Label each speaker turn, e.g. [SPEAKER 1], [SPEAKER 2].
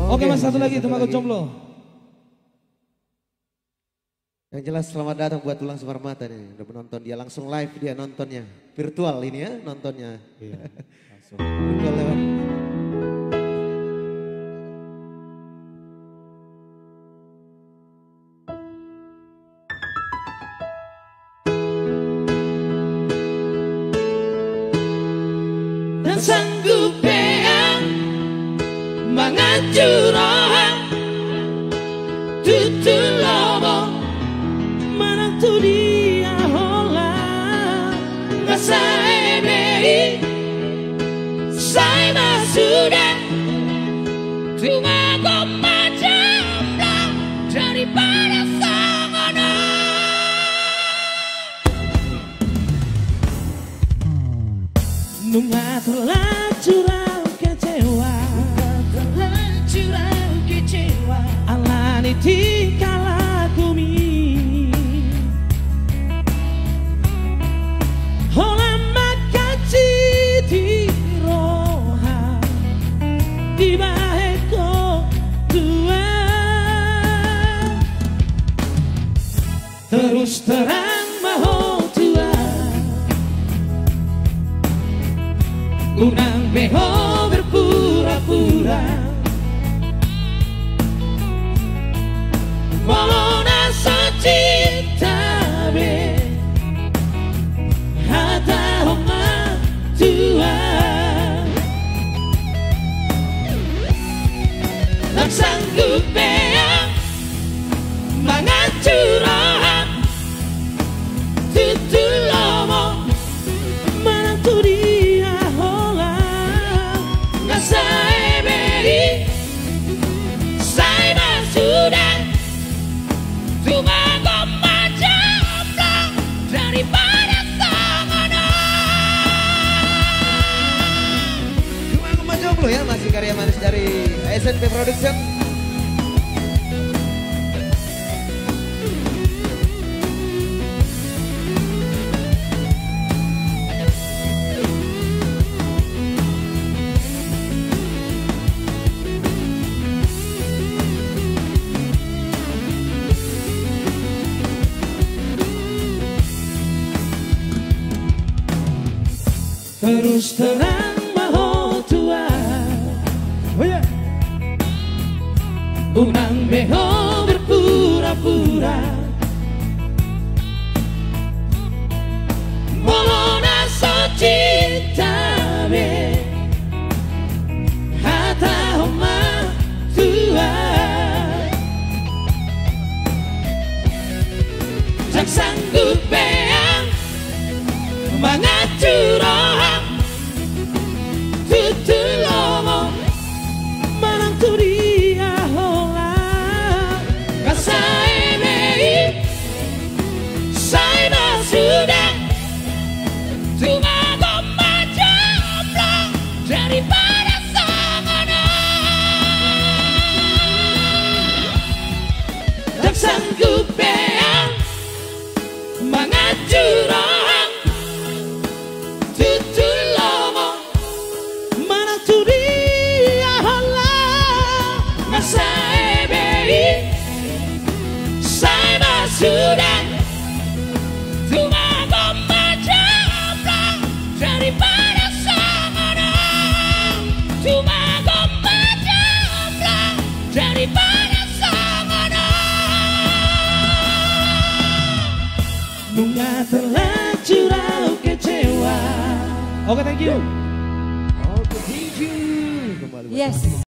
[SPEAKER 1] Oke mas, satu lagi Tembakau Jomblo.
[SPEAKER 2] Yang jelas selamat datang buat Tulang Sumarmata nih. Udah menonton dia langsung live, dia nontonnya. Virtual ini ya nontonnya.
[SPEAKER 1] Iya, langsung.
[SPEAKER 2] Virtual lewat.
[SPEAKER 3] Dan sanggup yang menghancur orang tutur lobo menantu dia hola ngasa ebei saya sudah cuma goma jomblo daripada sangono nunga terlanjur kecewa alani tingkah kumi hola makaji di roha di baheko dua terus terang maho tua unang beho berpura-pura walau nasa cinta be hata homa tua tak sanggup beang menghancur orang tutur lomo menantu dia hola ngasa ebei saya sudah cuma goma jomblo daripada sangono.
[SPEAKER 2] Cuma goma jomblo ya, masih karya manis dari SNP Production.
[SPEAKER 3] Terus terang maho tua unang beho berpura-pura walau nasa cinta be hata homa tua tak sanggup beang menghancur orang tutur lomo menantu dia hola ngasa ebei saya sudah cuma goma jomblo daripada sangono tak sanggup beang menghancur orang tutur lomo menantu dia hola ngasa ebei saya sudah cuma goma jomblo daripada sangono cuma goma jomblo daripada sangono bunga terlanjur kecewa.
[SPEAKER 1] Oke, thank you.
[SPEAKER 2] Oke, thank you. Kembali.
[SPEAKER 4] Yes.